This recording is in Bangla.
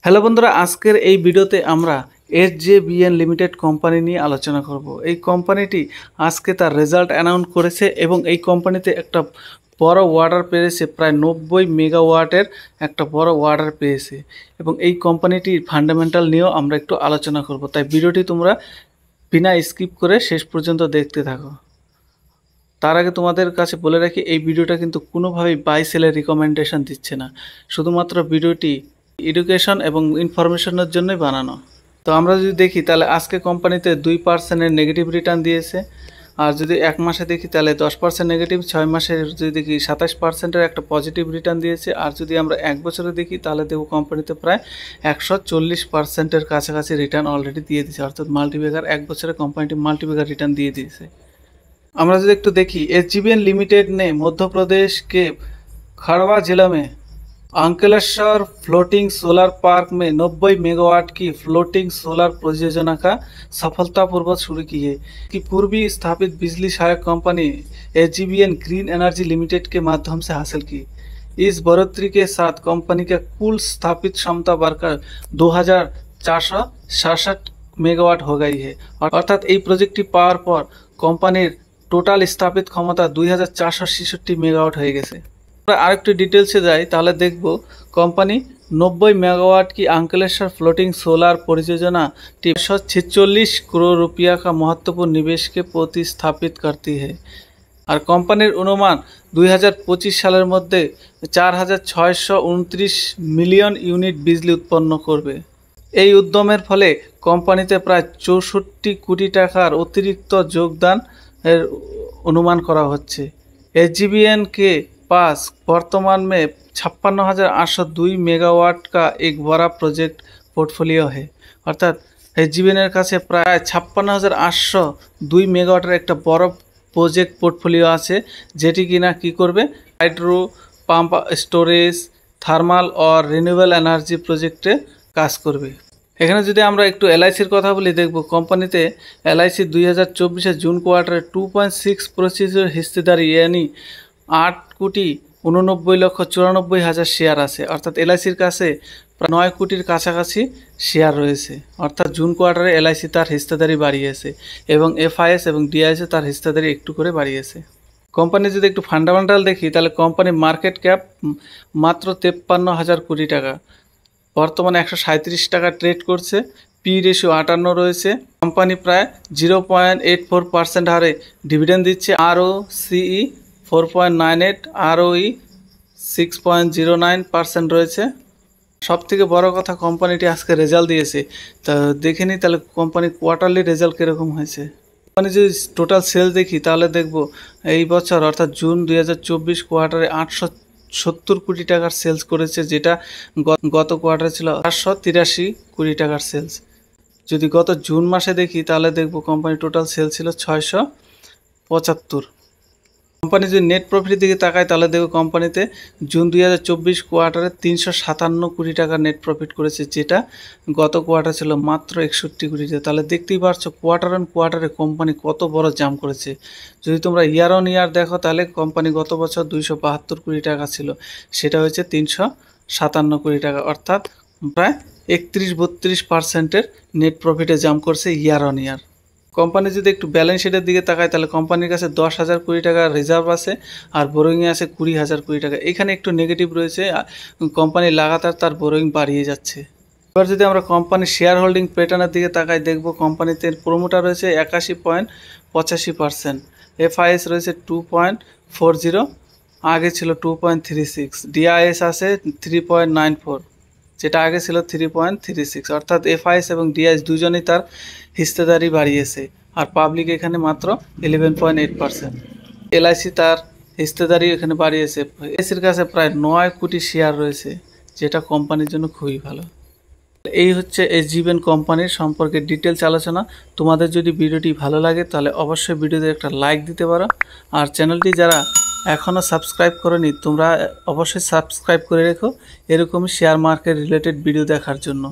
হ্যালো বন্ধুরা, আজকের এই ভিডিওতে আমরা SJVN লিমিটেড কোম্পানি নিয়ে আলোচনা করব। এই কোম্পানিটি আজকে তার রেজাল্ট অ্যানাউন্স করেছে এবং এই কোম্পানিতে একটা বড় অর্ডার পেয়েছে, প্রায় 90 মেগাওয়াটের একটা বড় অর্ডার পেয়েছে এবং এই কোম্পানিটির ফান্ডামেন্টাল নিয়েও আমরা একটু আলোচনা করব। তাই ভিডিওটি তোমরা বিনা স্কিপ করে শেষ পর্যন্ত দেখতে থাকো। তার আগে তোমাদের কাছে বলে রাখি, এই ভিডিওটা কিন্তু কোনোভাবেই বাই সেলের রিকমেন্ডেশন দিচ্ছে না, শুধুমাত্র ভিডিওটি এডুকেশন এবং ইনফরমেশনের জন্যই বানানো। তো আমরা যদি দেখি তাহলে আজকে কোম্পানিতে 2% নেগেটিভ রিটার্ন দিয়েছে, আর যদি এক মাসে দেখি তাহলে 10% নেগেটিভ, 6 মাসে যদি দেখি 27%-এর একটা পজিটিভ রিটার্ন দিয়েছে, আর যদি আমরা এক বছরে দেখি তাহলে দেখব কোম্পানিতে প্রায় 140%-এর কাছাকাছি রিটার্ন অলরেডি দিয়ে দিয়েছে। অর্থাৎ মাল্টিব্যাগার এক বছরে কোম্পানিটি মাল্টিব্যাগার রিটার্ন দিয়ে দিয়েছে। আমরা যদি একটু देखी SJVN लिमिटेड ने मध्य प्रदेश के खड़वा जिला में अंकलेश्वर फ्लोटिंग सोलर पार्क में 90 मेगावाट की फ्लोटिंग सोलर परियोजना का सफलतापूर्वक शुरू की है। कि पूर्वी स्थापित बिजली सहायक company SJVN green energy limited के माध्यम से हासिल की। इस बढ़ोतरी के साथ कंपनी का कुल स्थापित क्षमता बढ़कर 2467 मेगावाट हो गई है। अर्थात ये प्रोजेक्ट पाওয়ার पर কোম্পানির টোটাল স্থাপিত ক্ষমতা 2466 মেগাওয়াট হয়ে গেছে। আমরা আরেকটু ডিটেলসে যাই তাহলে দেখব কোম্পানি 90 मेगावाट की अंकलेश्वर फ्लोटिंग सोलर परियोजना 46 करोड़ रुपया का महत्वपूर्ण निवेश के प्रतिस्थापित करती है। और কোম্পানির অনুমান 2025 সালের মধ্যে 4629 মিলিয়ন ইউনিট বিজলি উৎপন্ন করবে। এই উদ্যমের ফলে কোম্পানিতে প্রায় 64 কোটি টাকার অতিরিक्त যোগদান এর अनुमान करा होच्छे। SJVN के पास वर्तमान में 56,802 मेगावाट का एक बड़ा प्रोजेक्ट पोर्टफोलियो है। अर्थात SJVN एर काछे प्राय 56,802 मेगावाटर एक बड़ प्रोजेक्ट पोर्टफोलियो आछे, जेटी किना कि करबे हाइड्रो पाम्प स्टोरेज थार्माल और रिनिউয়েবল एनार्जी प्रोजेक्टे काज करबे। এখানে যদি আমরা একটু LICর কথা বলি দেখব কোম্পানিতে LIC 2024 জুন কোয়ার্টারে 2.6% হিস্সেদারি यानी 8,89,94,000 শেয়ার আছে। অর্থাৎ LICর কাছে প্রায় 9 কোটির কাছাকাছি শেয়ার রয়েছে। অর্থাৎ জুন কোয়ার্টারে LIC তার হিস্সেদারি বাড়িয়েছে এবং FIS এবং DIS তার হিস্সেদারি একটু করে বাড়িয়েছে। কোম্পানি যদি একটু ফান্ডামেন্টাল দেখি তাহলে কোম্পানি মার্কেট ক্যাপ মাত্র 53,000 কোটি টাকা, বর্তমানে 137 টাকা ট্রেড করছে, পি রেশিও 58 রয়েছে। কোম্পানি প্রায় 0.84% হারে ডিভিডেন্ড দিচ্ছে। ROCE 4.98, ROE 6.09% রয়েছে। সবথেকে বড় কথা কোম্পানিটি আজকে রেজাল্ট দিয়েছে, তা দেখে নিই তাহলে কোম্পানি কোয়ার্টারলি রেজাল্ট কীরকম হয়েছে। কোম্পানি যদি টোটাল সেল দেখি তাহলে দেখব এই বছর অর্থাৎ জুন 2024 কোয়ার্টারে 870 কোটি টাকার সেলস করেছে, যেটা গত কোয়ার্টারে ছিল 483 কোটি টাকার সেলস। যদি গত জুন মাসে দেখি তাহলে দেখব কোম্পানি টোটাল সেল ছিল 675। কোম্পানি যদি নেট প্রফিটের দিকে তাকায় তাহলে দেখব কোম্পানিতে জুন 2024 কোয়ার্টারে 357 কোটি টাকার নেট প্রফিট করেছে, যেটা গত কোয়ার্টার ছিল মাত্র 61 কোটি টাকা। তাহলে দেখতেই পারছো কোয়ার্টার অন কোয়ার্টারে কোম্পানি কত বড় জাম্প করেছে। যদি তোমরা ইয়ার অন ইয়ার দেখো তাহলে কোম্পানি গত বছর 272 কোটি টাকা ছিল, সেটা হয়েছে 357 কোটি টাকা। অর্থাৎ প্রায় 31-32%-এর নেট প্রফিটে জাম্প করছে ইয়ার অন ইয়ার। কোম্পানি যদি একটু ব্যালেন্স শিটের দিকে তাকায় তাহলে কোম্পানির কাছে 10,000 কোটি টাকার রিজার্ভ আছে আর বোরোয়িংয়ে আছে 20,000 কোটি টাকা। এখানে একটু নেগেটিভ রয়েছে, কোম্পানি লাগাতার তার বোরোয়িং বাড়িয়ে যাচ্ছে। এবার যদি আমরা কোম্পানির শেয়ার হোল্ডিং প্যাটার্নের দিকে তাকাই দেখব কোম্পানিতে প্রোমোটার রয়েছে 81.85%, FIS রয়েছে 2.40, আগে ছিল 2.36, DIS আছে 3.94, যেটা আগে ছিল 3.36। অর্থাৎ FIS এবং DIS দুজনেই তার হিস্সেদারি বাড়িয়েছে, আর পাবলিক এখানে মাত্র 11.8%। LIC তার হিস্সেদারি এখানে বাড়িয়েছে। LICর কাছে প্রায় 9 কোটি শেয়ার রয়েছে, যেটা কোম্পানির জন্য খুবই ভালো। এই হচ্ছে SJVN কোম্পানির সম্পর্কে ডিটেলস আলোচনা। তোমাদের যদি ভিডিওটি ভালো লাগে তাহলে অবশ্যই ভিডিওতে একটা লাইক দিতে পারো, আর চ্যানেলটি যারা এখনও সাবস্ক্রাইব করোনি তোমরা অবশ্যই সাবস্ক্রাইব করে রেখো এরকমই শেয়ার মার্কেট রিলেটেড ভিডিও দেখার জন্য।